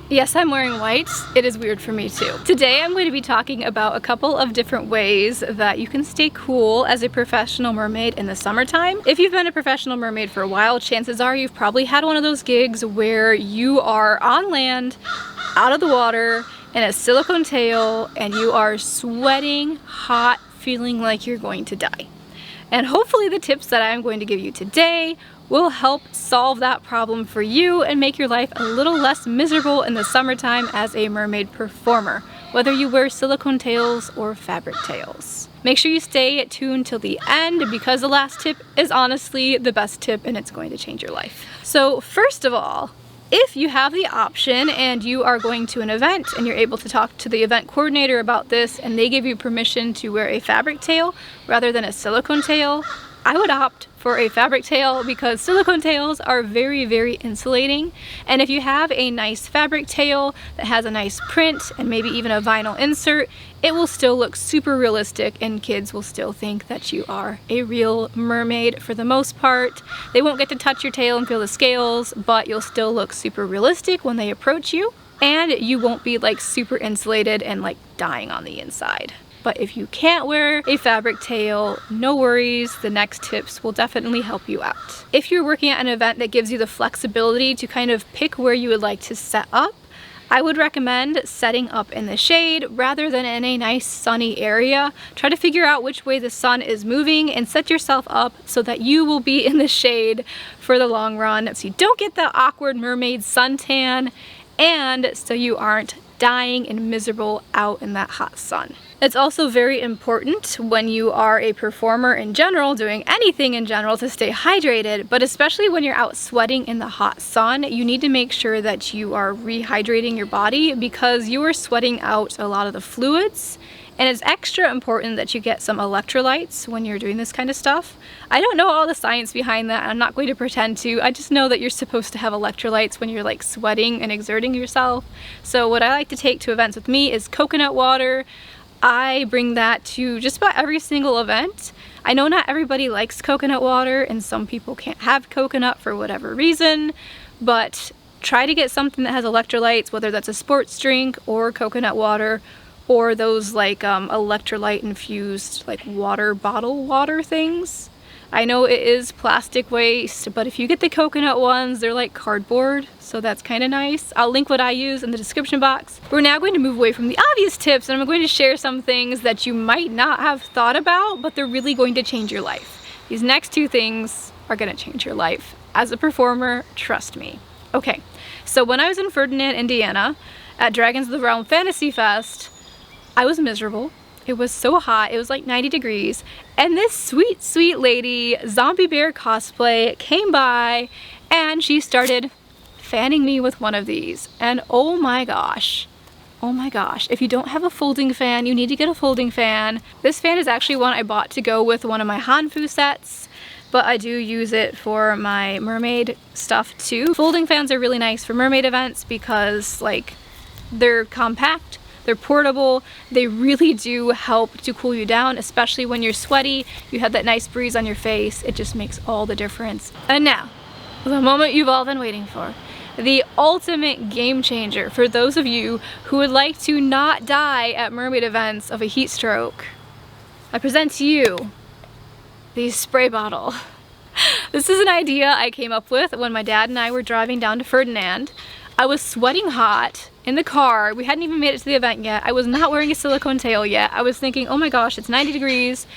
Yes, I'm wearing white. It is weird for me too. Today I'm going to be talking about a couple of different ways that you can stay cool as a professional mermaid in the summertime. If you've been a professional mermaid for a while, chances are you've probably had one of those gigs where you are on land, out of the water, in a silicone tail, and you are sweating, hot, feeling like you're going to die. And hopefully the tips that I'm going to give you today will help solve that problem for you and make your life a little less miserable in the summertime as a mermaid performer, whether you wear silicone tails or fabric tails. Make sure you stay tuned till the end because the last tip is honestly the best tip and it's going to change your life. So first of all, if you have the option and you are going to an event and you're able to talk to the event coordinator about this and they give you permission to wear a fabric tail rather than a silicone tail, I would opt for a fabric tail because silicone tails are very, very insulating. And if you have a nice fabric tail that has a nice print and maybe even a vinyl insert, it will still look super realistic and kids will still think that you are a real mermaid for the most part. They won't get to touch your tail and feel the scales, but you'll still look super realistic when they approach you. And you won't be like super insulated and like dying on the inside. But if you can't wear a fabric tail, no worries, the next tips will definitely help you out. If you're working at an event that gives you the flexibility to kind of pick where you would like to set up, I would recommend setting up in the shade rather than in a nice sunny area. Try to figure out which way the sun is moving and set yourself up so that you will be in the shade for the long run so you don't get that awkward mermaid suntan and so you aren't dying and miserable out in that hot sun. It's also very important when you are a performer in general, doing anything in general, to stay hydrated, but especially when you're out sweating in the hot sun, you need to make sure that you are rehydrating your body because you are sweating out a lot of the fluids. And it's extra important that you get some electrolytes when you're doing this kind of stuff. I don't know all the science behind that. I'm not going to pretend to. I just know that you're supposed to have electrolytes when you're like sweating and exerting yourself. So what I like to take to events with me is coconut water. I bring that to just about every single event. I know not everybody likes coconut water and some people can't have coconut for whatever reason, but try to get something that has electrolytes, whether that's a sports drink or coconut water, or those like electrolyte infused like water bottle water things. I know it is plastic waste, but if you get the coconut ones, they're like cardboard, so that's kind of nice. I'll link what I use in the description box. We're now going to move away from the obvious tips and I'm going to share some things that you might not have thought about, but they're really going to change your life. These next two things are going to change your life. As a performer, trust me. Okay, so when I was in Ferdinand, Indiana, at Dragons of the Realm Fantasy Fest, I was miserable. It was so hot, it was like 90 degrees, and this sweet, sweet lady, zombie bear cosplay, came by and she started fanning me with one of these. And oh my gosh, if you don't have a folding fan, you need to get a folding fan. This fan is actually one I bought to go with one of my Hanfu sets, but I do use it for my mermaid stuff too. Folding fans are really nice for mermaid events because like they're compact, they're portable, they really do help to cool you down, especially when you're sweaty, you have that nice breeze on your face, it just makes all the difference. And now, the moment you've all been waiting for. The ultimate game changer for those of you who would like to not die at mermaid events of a heat stroke. I present to you the spray bottle. This is an idea I came up with when my dad and I were driving down to Ferdinand. I was sweating hot in the car. We hadn't even made it to the event yet. I was not wearing a silicone tail yet. I was thinking, oh my gosh, it's 90 degrees.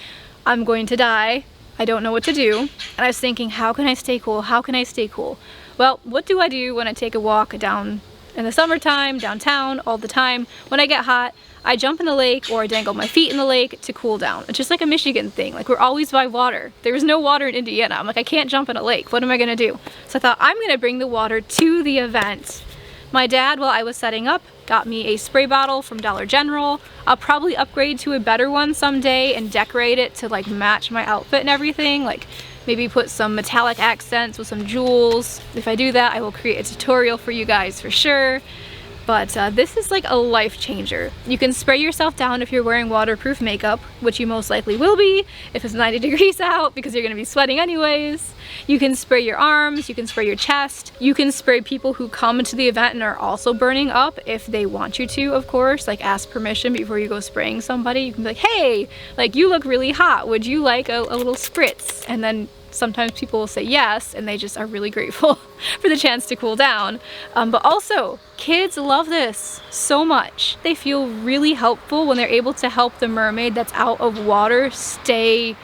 I'm going to die. I don't know what to do. And I was thinking, how can I stay cool? How can I stay cool? Well, what do I do when I take a walk down in the summertime, downtown, all the time? When I get hot, I jump in the lake or I dangle my feet in the lake to cool down. It's just like a Michigan thing. Like, we're always by water. There's no water in Indiana. I'm like, I can't jump in a lake. What am I gonna do? So I thought, I'm gonna bring the water to the event. My dad, while I was setting up, got me a spray bottle from Dollar General. I'll probably upgrade to a better one someday and decorate it to like match my outfit and everything. Like maybe put some metallic accents with some jewels. If I do that, I will create a tutorial for you guys for sure. But this is like a life changer. You can spray yourself down if you're wearing waterproof makeup, which you most likely will be if it's 90 degrees out because you're gonna be sweating anyways. You can spray your arms, you can spray your chest, you can spray people who come to the event and are also burning up if they want you to, of course. Like, ask permission before you go spraying somebody. You can be like, hey, like, you look really hot, would you like a little spritz? And then sometimes people will say yes, and they just are really grateful for the chance to cool down. But also, kids love this so much. They feel really helpful when they're able to help the mermaid that's out of water stay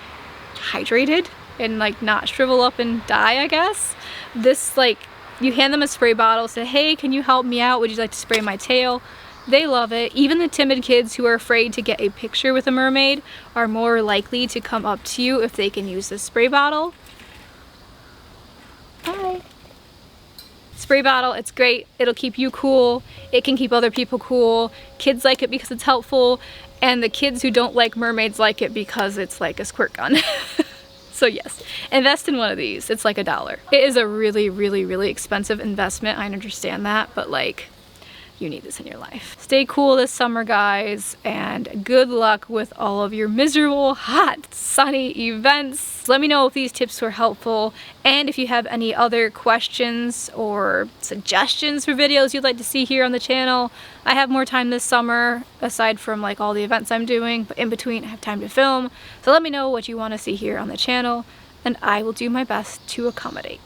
hydrated and like not shrivel up and die, I guess. This, like, you hand them a spray bottle, say, hey, can you help me out? Would you like to spray my tail? They love it. Even the timid kids who are afraid to get a picture with a mermaid are more likely to come up to you if they can use this spray bottle. Hi. Spray bottle, it's great. It'll keep you cool. It can keep other people cool. Kids like it because it's helpful, and the kids who don't like mermaids like it because it's like a squirt gun. So yes, invest in one of these. It's like $1. It is a really, really, really expensive investment. I understand that, but like, you need this in your life. Stay cool this summer, guys, and good luck with all of your miserable, hot, sunny events. Let me know if these tips were helpful, and if you have any other questions or suggestions for videos you'd like to see here on the channel. I have more time this summer, aside from like all the events I'm doing, but in between I have time to film. So let me know what you want to see here on the channel, and I will do my best to accommodate.